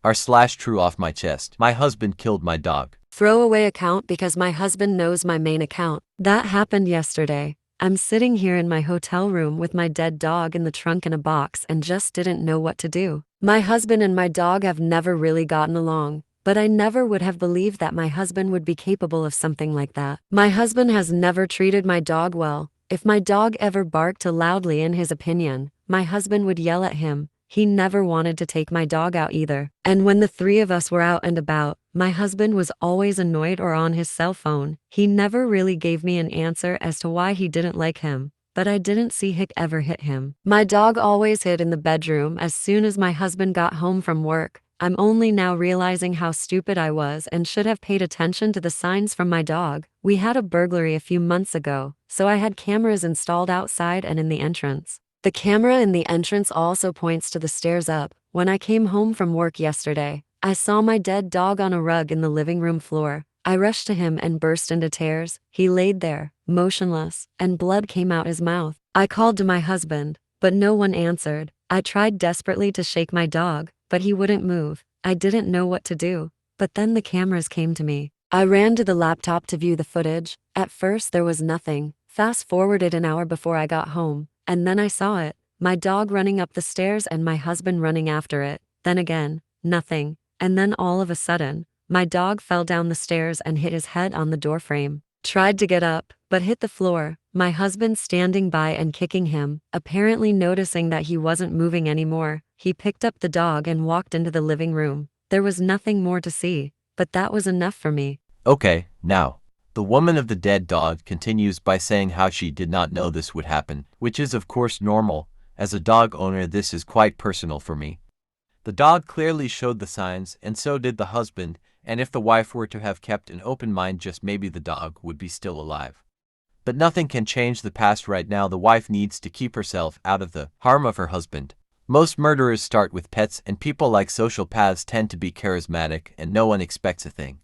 r/true off my chest. My husband killed my dog. Throwaway account because my husband knows my main account. That happened yesterday. I'm sitting here in my hotel room with my dead dog in the trunk in a box and just didn't know what to do. My husband and my dog have never really gotten along, but I never would have believed that my husband would be capable of something like that. My husband has never treated my dog well. If my dog ever barked loudly in his opinion, my husband would yell at him. He never wanted to take my dog out either. And when the three of us were out and about, my husband was always annoyed or on his cell phone. He never really gave me an answer as to why he didn't like him, but I didn't see Hick ever hit him. My dog always hid in the bedroom as soon as my husband got home from work. I'm only now realizing how stupid I was and should have paid attention to the signs from my dog. We had a burglary a few months ago, so I had cameras installed outside and in the entrance. The camera in the entrance also points to the stairs up. When I came home from work yesterday, I saw my dead dog on a rug in the living room floor. I rushed to him and burst into tears. He laid there, motionless, and blood came out his mouth. I called to my husband, but no one answered. I tried desperately to shake my dog, but he wouldn't move. I didn't know what to do. But then the cameras came to me. I ran to the laptop to view the footage. At first there was nothing. Fast forwarded an hour before I got home, and then I saw it. My dog running up the stairs and my husband running after it. Then again, nothing. And then all of a sudden, my dog fell down the stairs and hit his head on the doorframe. Tried to get up, but hit the floor. My husband standing by and kicking him, apparently noticing that he wasn't moving anymore. He picked up the dog and walked into the living room. There was nothing more to see, but that was enough for me. Okay, now. The woman of the dead dog continues by saying how she did not know this would happen, which is of course normal. As a dog owner, this is quite personal for me. The dog clearly showed the signs, and so did the husband, and if the wife were to have kept an open mind, just maybe the dog would be still alive. But nothing can change the past right now. The wife needs to keep herself out of the harm of her husband. Most murderers start with pets, and people like sociopaths tend to be charismatic, and no one expects a thing.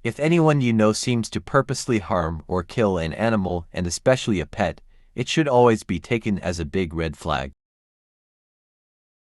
If anyone you know seems to purposely harm or kill an animal, and especially a pet, it should always be taken as a big red flag.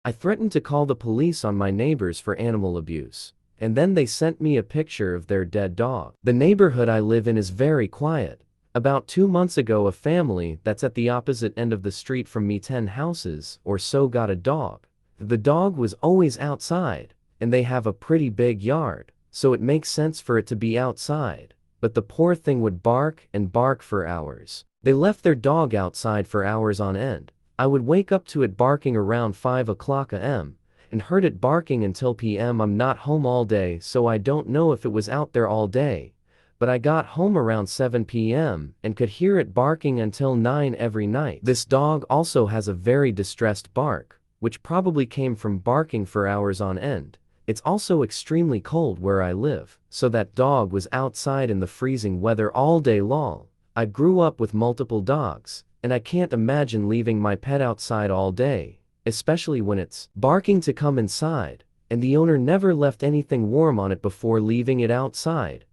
I threatened to call the police on my neighbors for animal abuse, and then they sent me a picture of their dead dog. The neighborhood I live in is very quiet. About 2 months ago, a family that's at the opposite end of the street from me, 10 houses or so, got a dog. The dog was always outside, and they have a pretty big yard, so it makes sense for it to be outside, but the poor thing would bark and bark for hours. They left their dog outside for hours on end. I would wake up to it barking around 5 o'clock a.m. and heard it barking until p.m. I'm not home all day, so I don't know if it was out there all day, but I got home around 7 p.m. and could hear it barking until 9 every night. This dog also has a very distressed bark, which probably came from barking for hours on end. It's also extremely cold where I live, so that dog was outside in the freezing weather all day long. I grew up with multiple dogs, and I can't imagine leaving my pet outside all day, especially when it's barking to come inside, and the owner never left anything warm on it before leaving it outside.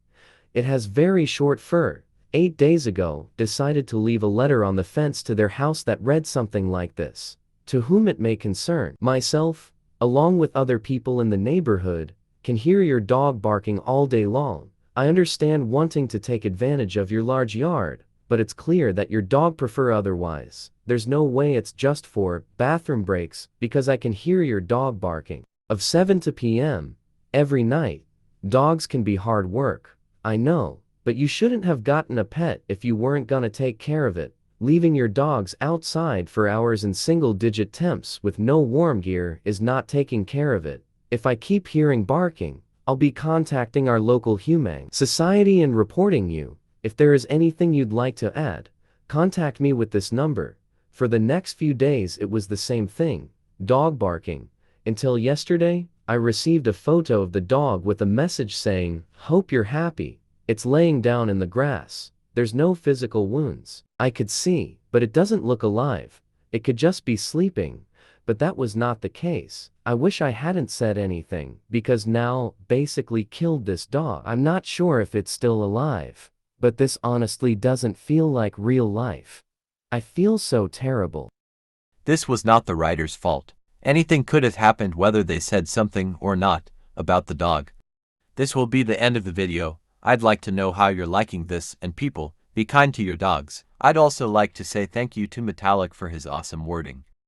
It has very short fur. 8 days ago, decided to leave a letter on the fence to their house that read something like this: "To whom it may concern, myself, along with other people in the neighborhood, can hear your dog barking all day long. I understand wanting to take advantage of your large yard, but it's clear that your dog prefer otherwise. There's no way it's just for bathroom breaks, because I can hear your dog barking of 7 to p.m. every night. Dogs can be hard work, I know, but you shouldn't have gotten a pet if you weren't gonna take care of it. Leaving your dogs outside for hours in single-digit temps with no warm gear is not taking care of it. If I keep hearing barking, I'll be contacting our local humane society and reporting you. If there is anything you'd like to add, contact me with this number." For the next few days it was the same thing, dog barking, until yesterday, I received a photo of the dog with a message saying, "Hope you're happy." It's laying down in the grass. There's no physical wounds I could see, but it doesn't look alive. It could just be sleeping, but that was not the case. I wish I hadn't said anything, because now, basically killed this dog. I'm not sure if it's still alive, but this honestly doesn't feel like real life. I feel so terrible. This was not the writer's fault. Anything could have happened whether they said something or not. about the dog. This will be the end of the video. I'd like to know how you're liking this, and people, be kind to your dogs. I'd also like to say thank you to Metallic for his awesome wording.